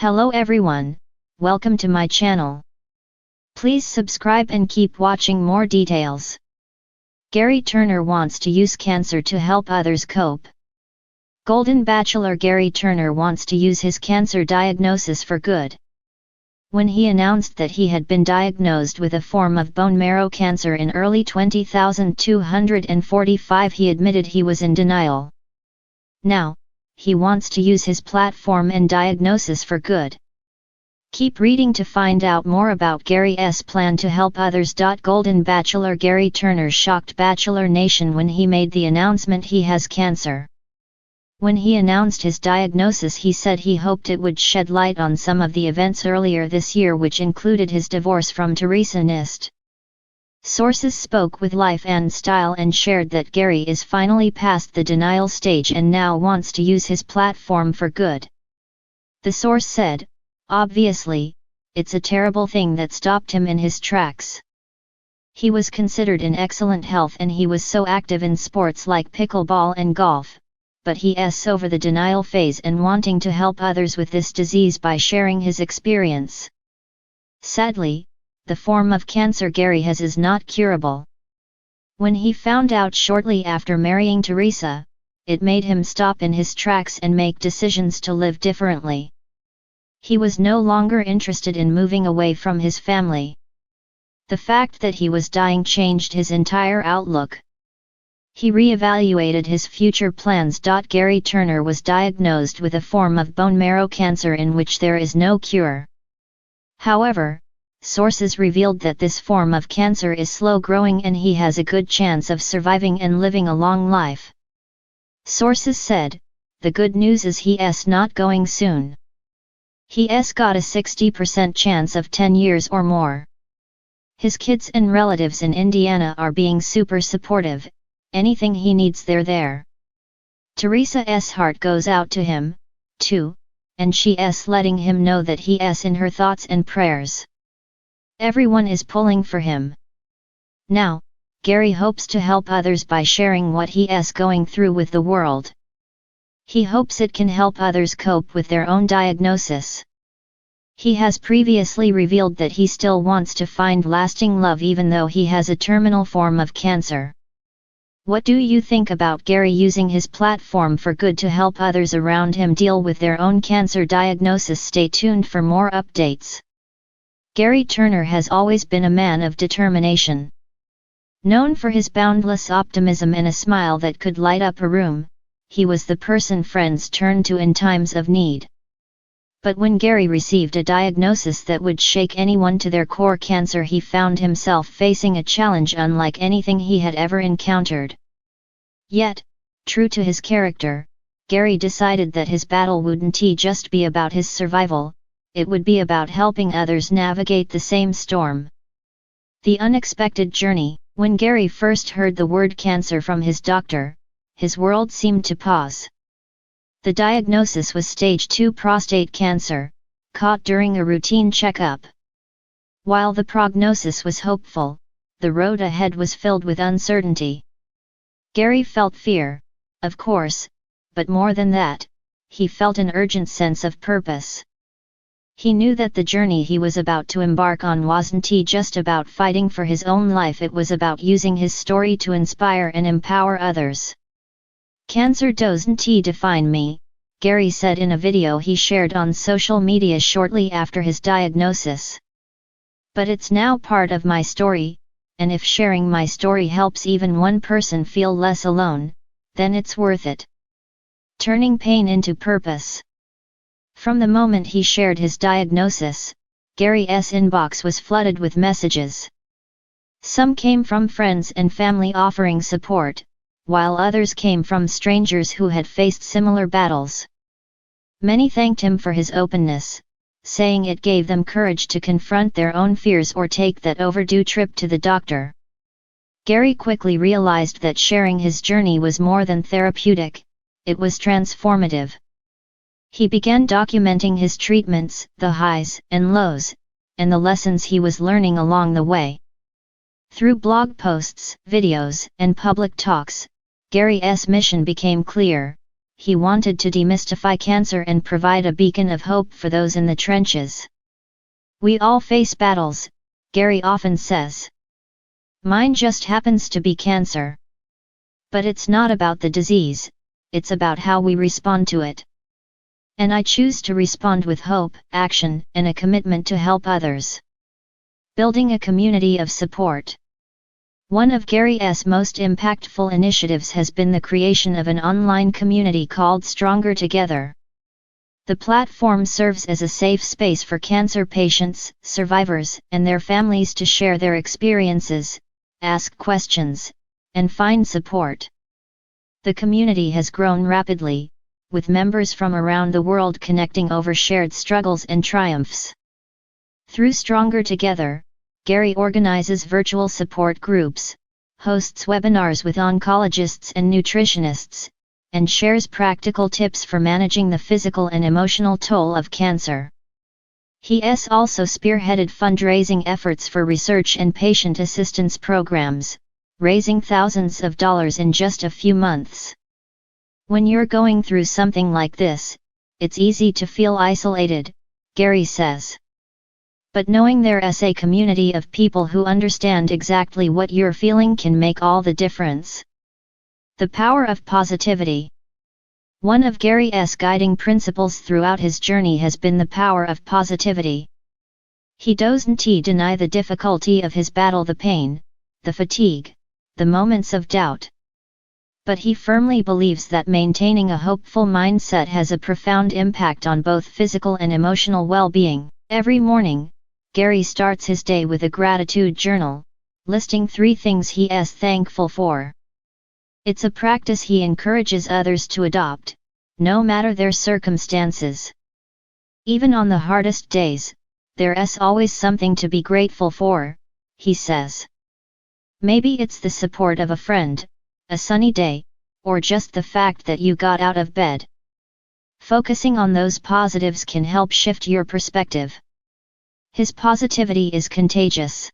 Hello everyone, welcome to my channel. Please subscribe and keep watching more details. Gerry Turner wants to use cancer to help others cope. Golden Bachelor Gerry Turner wants to use his cancer diagnosis for good. When he announced that he had been diagnosed with a form of bone marrow cancer in early 2045, he admitted he was in denial. Now, he wants to use his platform and diagnosis for good. Keep reading to find out more about Gerry's plan to help others. Golden Bachelor Gerry Turner shocked Bachelor Nation when he made the announcement he has cancer. When he announced his diagnosis, he said he hoped it would shed light on some of the events earlier this year, which included his divorce from Teresa Nist. Sources spoke with Life and Style and shared that Gerry is finally past the denial stage and now wants to use his platform for good. The source said, "Obviously, it's a terrible thing that stopped him in his tracks. He was considered in excellent health and he was so active in sports like pickleball and golf, but he's over the denial phase and wanting to help others with this disease by sharing his experience. Sadly, the form of cancer Gerry has is not curable. When he found out shortly after marrying Teresa, it made him stop in his tracks and make decisions to live differently. He was no longer interested in moving away from his family. The fact that he was dying changed his entire outlook. He re-evaluated his future plans. Gerry Turner was diagnosed with a form of bone marrow cancer in which there is no cure. However, sources revealed that this form of cancer is slow-growing and he has a good chance of surviving and living a long life. Sources said, "The good news is he's not going soon. He's got a 60% chance of 10 years or more. His kids and relatives in Indiana are being super supportive. Anything he needs, they're there. Teresa's heart goes out to him, too, and she's letting him know that he's in her thoughts and prayers. Everyone is pulling for him." Now, Gerry hopes to help others by sharing what he's going through with the world. He hopes it can help others cope with their own diagnosis. He has previously revealed that he still wants to find lasting love even though he has a terminal form of cancer. What do you think about Gerry using his platform for good to help others around him deal with their own cancer diagnosis? Stay tuned for more updates. Gerry Turner has always been a man of determination. Known for his boundless optimism and a smile that could light up a room, he was the person friends turned to in times of need. But when Gerry received a diagnosis that would shake anyone to their core, cancer, he found himself facing a challenge unlike anything he had ever encountered. Yet, true to his character, Gerry decided that his battle wouldn't just be about his survival, it would be about helping others navigate the same storm. The unexpected journey. When Gerry first heard the word cancer from his doctor, his world seemed to pause. The diagnosis was stage 2 prostate cancer, caught during a routine checkup. While the prognosis was hopeful, the road ahead was filled with uncertainty. Gerry felt fear, of course, but more than that, he felt an urgent sense of purpose. He knew that the journey he was about to embark on wasn't just about fighting for his own life, it was about using his story to inspire and empower others. "Cancer doesn't define me," Gerry said in a video he shared on social media shortly after his diagnosis. "But it's now part of my story, and if sharing my story helps even one person feel less alone, then it's worth it." Turning pain into purpose. From the moment he shared his diagnosis, Gerry's inbox was flooded with messages. Some came from friends and family offering support, while others came from strangers who had faced similar battles. Many thanked him for his openness, saying it gave them courage to confront their own fears or take that overdue trip to the doctor. Gerry quickly realized that sharing his journey was more than therapeutic, it was transformative. He began documenting his treatments, the highs and lows, and the lessons he was learning along the way. Through blog posts, videos, and public talks, Gerry's mission became clear: he wanted to demystify cancer and provide a beacon of hope for those in the trenches. "We all face battles," Gerry often says. "Mine just happens to be cancer. But it's not about the disease, it's about how we respond to it. And I choose to respond with hope, action, and a commitment to help others." Building a community of support. One of Gerry's most impactful initiatives has been the creation of an online community called Stronger Together. The platform serves as a safe space for cancer patients, survivors, and their families to share their experiences, ask questions, and find support. The community has grown rapidly, with members from around the world connecting over shared struggles and triumphs. Through Stronger Together, Gerry organizes virtual support groups, hosts webinars with oncologists and nutritionists, and shares practical tips for managing the physical and emotional toll of cancer. He has also spearheaded fundraising efforts for research and patient assistance programs, raising thousands of dollars in just a few months. "When you're going through something like this, it's easy to feel isolated," Gerry says. "But knowing there's a community of people who understand exactly what you're feeling can make all the difference." The power of positivity. One of Gerry's guiding principles throughout his journey has been the power of positivity. He doesn't deny the difficulty of his battle, the pain, the fatigue, the moments of doubt. But he firmly believes that maintaining a hopeful mindset has a profound impact on both physical and emotional well-being. Every morning, Gerry starts his day with a gratitude journal, listing 3 things he is thankful for. It's a practice he encourages others to adopt, no matter their circumstances. "Even on the hardest days, there's always something to be grateful for," he says. Maybe it's the support of a friend, a sunny day, or just the fact that you got out of bed. Focusing on those positives can help shift your perspective. His positivity is contagious.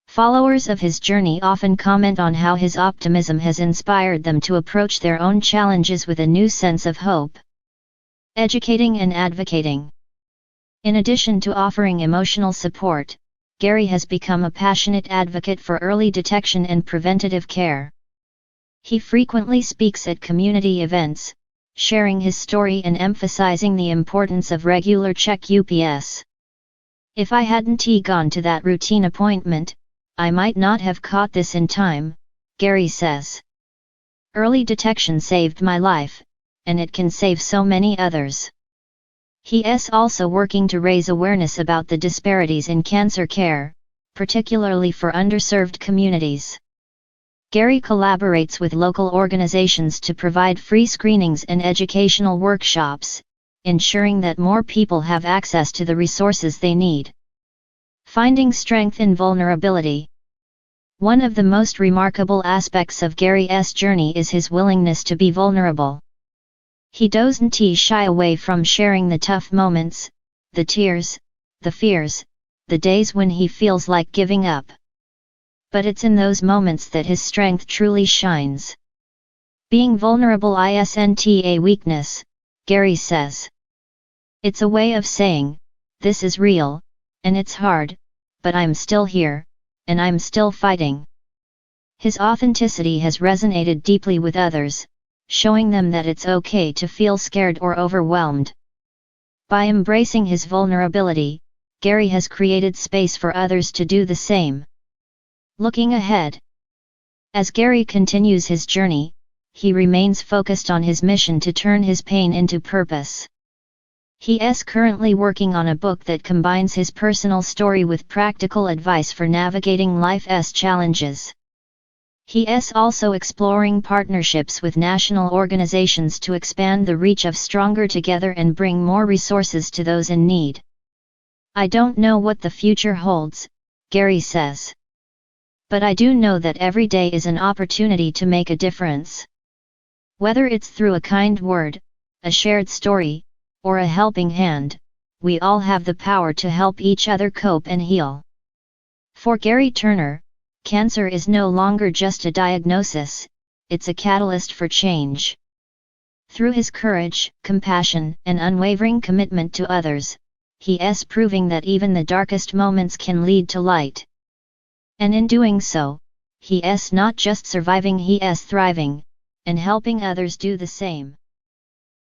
Followers of his journey often comment on how his optimism has inspired them to approach their own challenges with a new sense of hope. Educating and advocating. In addition to offering emotional support, Gerry has become a passionate advocate for early detection and preventative care. He frequently speaks at community events, sharing his story and emphasizing the importance of regular check-ups. "If I hadn't gone to that routine appointment, I might not have caught this in time," Gerry says. "Early detection saved my life, and it can save so many others." He is also working to raise awareness about the disparities in cancer care, particularly for underserved communities. Gerry collaborates with local organizations to provide free screenings and educational workshops, ensuring that more people have access to the resources they need. Finding strength in vulnerability. One of the most remarkable aspects of Gerry's journey is his willingness to be vulnerable. He doesn't shy away from sharing the tough moments, the tears, the fears, the days when he feels like giving up. But it's in those moments that his strength truly shines. "Being vulnerable isn't a weakness," Gerry says. "It's a way of saying, this is real, and it's hard, but I'm still here, and I'm still fighting." His authenticity has resonated deeply with others, showing them that it's okay to feel scared or overwhelmed. By embracing his vulnerability, Gerry has created space for others to do the same. Looking ahead. As Gerry continues his journey, he remains focused on his mission to turn his pain into purpose. He is currently working on a book that combines his personal story with practical advice for navigating life's challenges. He is also exploring partnerships with national organizations to expand the reach of Stronger Together and bring more resources to those in need. "I don't know what the future holds," Gerry says. "But I do know that every day is an opportunity to make a difference. Whether it's through a kind word, a shared story, or a helping hand, we all have the power to help each other cope and heal." For Gerry Turner, cancer is no longer just a diagnosis, it's a catalyst for change. Through his courage, compassion, and unwavering commitment to others, he's proving that even the darkest moments can lead to light. And in doing so, he's not just surviving, he's thriving, and helping others do the same.